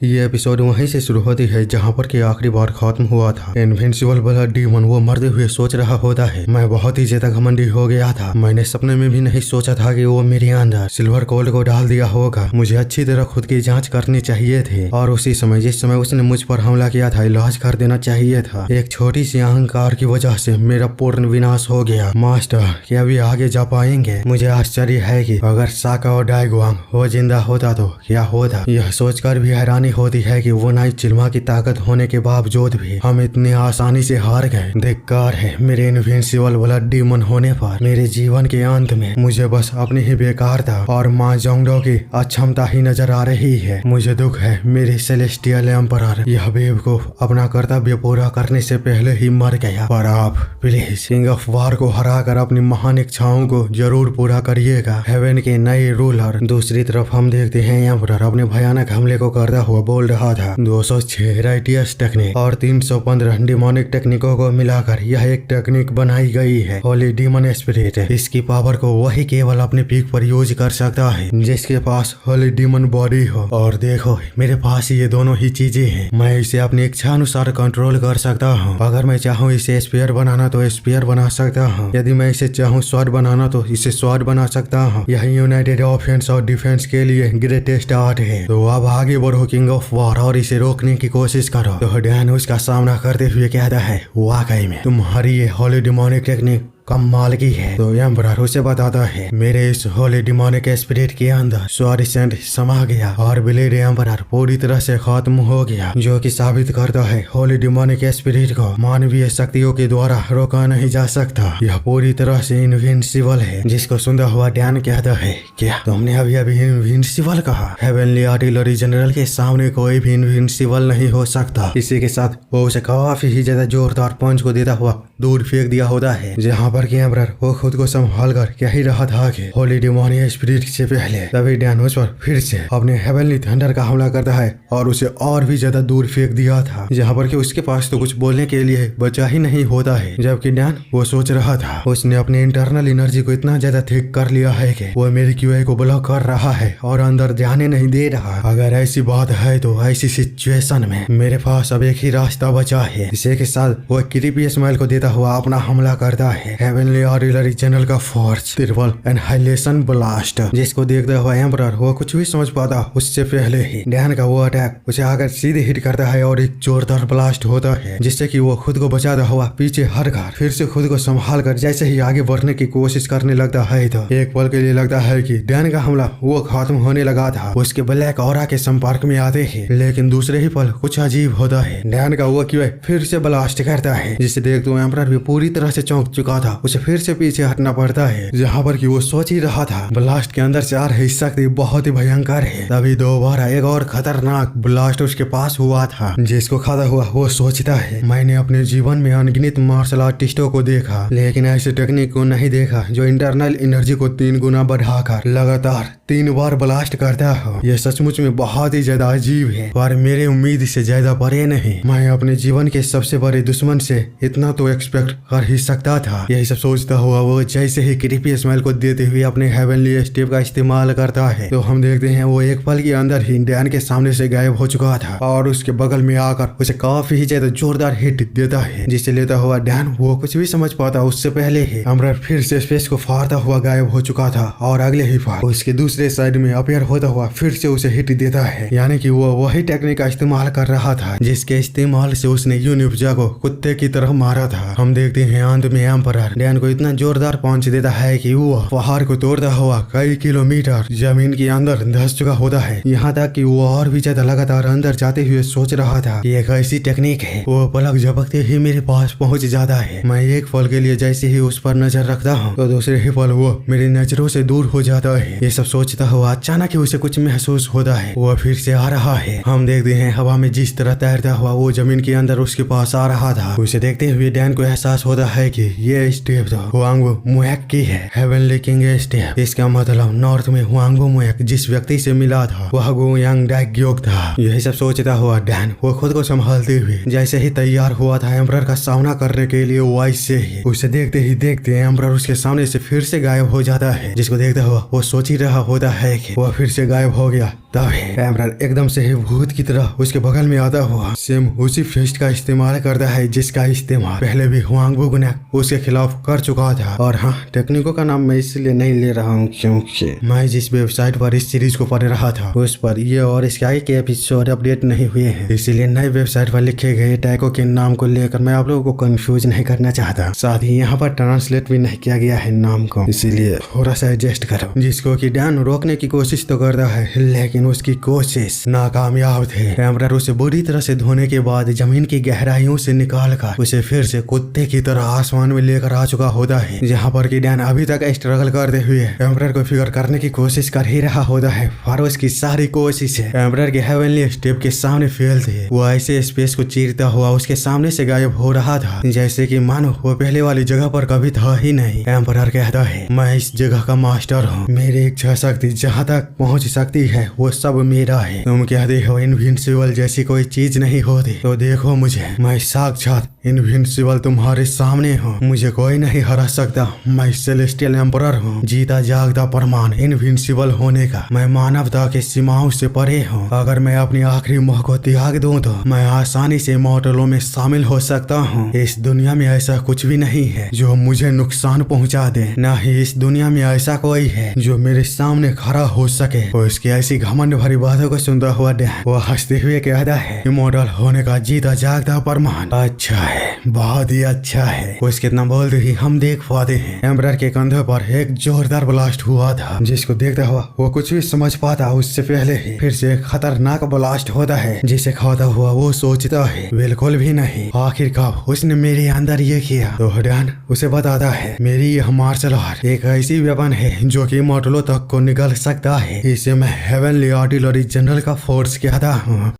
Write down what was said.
ये एपिसोड वहीं से शुरू होती है जहाँ पर कि आखिरी बार खत्म हुआ था। इनविंसिबल ब्लड डीमन वो मरते हुए सोच रहा होता है, मैं बहुत ही ज्यादा घमंडी हो गया था। मैंने सपने में भी नहीं सोचा था कि वो मेरे अंदर सिल्वर गोल्ड को डाल दिया होगा। मुझे अच्छी तरह खुद की जांच करनी चाहिए थी और उसी समय जिस समय उसने मुझ पर हमला किया था इलाज कर देना चाहिए था। एक छोटी सी अहंकार की वजह से मेरा पूर्ण विनाश हो गया। मास्टर क्या अभी आगे जा पाएंगे? मुझे आश्चर्य है कि अगर साका और डाइगवांग वो जिंदा होता तो क्या होता। यह सोचकर भी हैरानी होती है कि वो नाइट चिल्मा की ताकत होने के बावजूद भी हम इतनी आसानी से हार गए। धिक्कार है मेरे इनविंसिबल ब्लड डीमन होने पर। मेरे जीवन के अंत में मुझे बस अपनी ही बेकारता और माँ जोंगडो की अक्षमता ही नजर आ रही है। मुझे दुख है मेरे सेलेस्टियल एम्परर, यह बेवकूफ अपना कर्तव्य पूरा करने से पहले ही मर गया। पर आप प्लीज किंग ऑफ वार को हराकर अपनी महान इच्छाओं को जरूर पूरा करिएगा, हेवन के नए रूलर। दूसरी तरफ हम देखते हैं एम्परर अपने भयानक हमले को करता हुआ बोल रहा था 206 राइटियस टेक्निक और 315 डिमोनिक टेक्निकों को मिलाकर यह एक टेक्निक बनाई गई है, होली डीमन स्पिरिट। इसकी पावर को वही केवल अपने पीक पर यूज कर सकता है जिसके पास होली डीमन बॉडी हो। और देखो मेरे पास ये दोनों ही चीजें हैं। मैं इसे अपनी इच्छा अनुसार कंट्रोल कर सकता हूँ। अगर मैं चाहूँ इसे स्पीयर बनाना तो स्पीयर बना सकता हूँ, यदि मैं इसे चाहूँ स्वॉर्ड बनाना तो इसे स्वॉर्ड बना सकता हूँ। यह यूनाइटेड ऑफेंस और डिफेंस के लिए ग्रेटेस्ट आर्ट है। तो अब आगे बढ़ो किंग ऑफ वार और इसे रोकने की कोशिश करो। तो डैन उसका सामना करते हुए कहता है वाकई में तुम्हारी ये होली डिमोनिक टेक्निक कमाल की है। तो एम्परर उसे बताता है मेरे इस होली डिमोनिक स्पिरिट के अंदर स्वारिसेंट समा गया और ब्लेड एम्परर पूरी तरह से खत्म हो गया, जो कि साबित करता है होली डिमोनिक स्पिरिट को मानवीय शक्तियों के द्वारा रोका नहीं जा सकता। यह पूरी तरह से इनविंसिबल है। जिसको सुनता हुआ डैन कहता है क्या तुमने अभी अभी इनविंसिबल कहा? हेवनली आर्टिलरी जनरल के सामने कोई भी इनविंसिबल नहीं हो सकता। इसी के साथ वो उसे काफी ही ज्यादा जोरदार पंच को देता हुआ दूर फेंक दिया होता है, जहाँ पर कि एम्परर वो खुद को संभाल कर कह ही रहा था कि होली डिमोनिक स्पिरिट से पहले। तभी डैन उस पर फिर से अपने हेवनली थंडर का हमला करता है और उसे और भी ज्यादा दूर फेंक दिया था, जहाँ पर कि उसके पास तो कुछ बोलने के लिए बचा ही नहीं होता है। जबकि डैन वो सोच रहा था उसने अपने इंटरनल एनर्जी को इतना ज्यादा थिक कर लिया है कि वो मेरी क्यूए को ब्लॉक कर रहा है और अंदर जाने नहीं दे रहा। अगर ऐसी बात है तो ऐसी सिचुएशन में मेरे पास अब एक ही रास्ता बचा है। इसी के साथ वो क्रीपी स्माइल को देता हुआ अपना हमला करता है हेवनली आर्टिलरी जनरल का फोर्स ट्रिपल एनहाइलेशन ब्लास्ट, जिसको देखता हुआ एम्परर वो कुछ भी समझ पाता उससे पहले ही डैन का वो अटैक उसे आकर सीधे हिट करता है और एक जोरदार ब्लास्ट होता है, जिससे कि वो खुद को बचाता हुआ पीछे हटकर फिर से खुद को संभाल कर जैसे ही आगे बढ़ने की कोशिश करने लगता है तो एक पल के लिए लगता है कि डैन का हमला वो खत्म होने लगा था उसके ब्लैक ऑरा के संपर्क में आते ही, लेकिन दूसरे ही पल कुछ अजीब होता है। डैन का वो क्यूए फिर से ब्लास्ट करता है, जिसे देखते हुए एम्परर भी पूरी तरह से चौंक चुका था। उसे फिर से पीछे हटना पड़ता है, जहाँ पर कि वो सोच ही रहा था ब्लास्ट के अंदर से आ रही शक्ति बहुत ही भयंकर है। तभी दोबारा एक और खतरनाक ब्लास्ट उसके पास हुआ था, जिसको खाता हुआ वो सोचता है मैंने अपने जीवन में अनगिनत मार्शल आर्टिस्टों को देखा, लेकिन ऐसे टेक्निक को नहीं देखा जो इंटरनल एनर्जी को 3 गुना बढ़ाकर लगातार 3 बार ब्लास्ट करता हो। यह सचमुच में बहुत ही ज्यादा अजीब है, पर मेरे उम्मीद से ज्यादा परे नहीं। मैं अपने जीवन के सबसे बड़े दुश्मन से इतना तो एक्सपेक्ट कर ही सकता था। यही सब सोचता हुआ वो जैसे ही क्रीपी स्माइल को देते हुए अपने हेवनली स्टेप का इस्तेमाल करता है तो हम देखते हैं वो एक पल के अंदर ही डैन के सामने से गायब हो चुका था और उसके बगल में आकर उसे काफी ही ज्यादा जोरदार हिट देता है, जिसे लेता हुआ डैन वो कुछ भी समझ पाता उससे पहले ही एम्परर फिर से स्पेस को फाड़ता हुआ गायब हो चुका था और अगले ही बार उसके दूसरे साइड में अपीयर होता हुआ फिर से उसे हिट देता है। यानी कि वो वही टेक्निक का इस्तेमाल कर रहा था जिसके इस्तेमाल से उसने यूनिफजा को कुत्ते की तरह मारा था। हम देखते हैं अंत में एम्परर डैन को इतना जोरदार पंच देता है कि वो पहाड़ को तोड़ता हुआ कई किलोमीटर जमीन के अंदर धंस चुका होता है, यहाँ तक कि वो और भी ज्यादा लगातार अंदर जाते हुए सोच रहा था कि एक ऐसी टेक्निक है वो पलक झपकते ही मेरे पास पहुंच जाता है। मैं एक पल के लिए जैसे ही उस पर नजर रखता हूँ तो दूसरे ही पल वो मेरी नजरों से दूर हो जाता है। ये सब सोचता हुआ अचानक ही उसे कुछ महसूस होता है, वो फिर से आ रहा है। हम देखते हैं हवा में जिस तरह तैरता हुआ वो जमीन के अंदर उसके पास आ रहा था। उसे देखते हुए डैन को को एहसास होता है कि ये स्टेप तो हुआंग मुएक की है, हेवनली किंग स्टेप। इसका मतलब नॉर्थ में हुआंग मुएक जिस व्यक्ति से मिला था वह गुयांग डैग्योक था। यही सब सोचता हुआ डैन वो खुद को संभालते हुए जैसे ही तैयार हुआ था एम्परर का सामना करने के लिए, वाइस से ही उसे देखते ही देखते एम्परर उसके सामने से फिर से गायब हो जाता है, जिसको देखता हुआ वो सोच ही रहा होता है कि वह फिर से गायब हो गया। तभी एम्परर एकदम से ही भूत की तरह उसके बगल में आता हुआ सेम उसी फिस्ट का इस्तेमाल करता है जिसका इस्तेमाल पहले भी हुआंग वू ने उसके खिलाफ कर चुका था। और हाँ, टेक्निकों का नाम मैं इसलिए नहीं ले रहा हूँ क्योंकि मैं जिस वेबसाइट पर इस सीरीज को पढ़ रहा था उस पर ये और इसके आगे के एपिसोड अपडेट नहीं हुए हैं, इसीलिए नए वेबसाइट पर लिखे गए टैगों के नाम को लेकर मैं आप लोगों को कंफ्यूज नहीं करना चाहता। साथ ही यहाँ पर ट्रांसलेट भी नहीं किया गया है नाम को, इसीलिए थोड़ा सा एडजस्ट करो। जिसको कि डैन रोकने की कोशिश तो करता है लेकिन उसकी कोशिश नाकामयाब थे। एम्परर उसे बुरी तरह से धोने के बाद जमीन की गहराइयों से निकालकर उसे फिर से कुत्ते की तरह आसमान में लेकर आ चुका होता है, जहाँ पर कि डैन अभी तक स्ट्रगल करते हुए एम्परर को फिगर करने की कोशिश कर ही रहा होता है। पर उसकी सारी कोशिश एम्परर के हेवनली स्टेप के सामने फेल थे। वो ऐसे स्पेस को चीरता हुआ उसके सामने से गायब हो रहा था जैसे कि मानो वो पहले वाली जगह पर कभी था ही नहीं। एम्परर कहता है मैं इस जगह का मास्टर हूँ, मेरी इच्छा शक्ति जहाँ तक पहुँच सकती है वो सब मेरा है। तुम कहते हो इनविंसिबल जैसी कोई चीज नहीं होती, तो देखो मुझे, मैं साक्षात इनविंसिबल तुम्हारे सामने हूँ, मुझे कोई नहीं हरा सकता। मैं सेलेस्टियल एम्परर हूँ, जीता जागता प्रमाण इनविंसिबल होने का। मैं मानवता के सीमाओं से परे हूँ। अगर मैं अपनी आखिरी मोह को त्याग दूं तो मैं आसानी से मॉडलों में शामिल हो सकता हूँ। इस दुनिया में ऐसा कुछ भी नहीं है जो मुझे नुकसान पहुँचा दे, न ही इस दुनिया में ऐसा कोई है जो मेरे सामने खड़ा हो सके। उसकी ऐसी घमंड भरी बातों को सुनता हुआ डैन वो हंसते हुए कहता है इमॉर्टल होने का जीता जागता प्रमाण अच्छा है, बहुत ही अच्छा है। वो कितना बोलते ही हम देख पाते हैं एम्परर के कंधे पर एक जोरदार ब्लास्ट हुआ था, जिसको देखता हुआ वो कुछ भी समझ पाता उससे पहले ही फिर से एक खतरनाक ब्लास्ट होता है, जिसे खाता हुआ वो सोचता है बिल्कुल भी नहीं, आखिरकार उसने मेरे अंदर ये किया। तो डैन उसे बताता है मेरी यह मार्शल आर्ट एक ऐसी वेपन है जो कि मॉडलों तक को निकल सकता है, इसे मैं हेवनली आर्टिलरी जनरल का फोर्स कहता हूँ।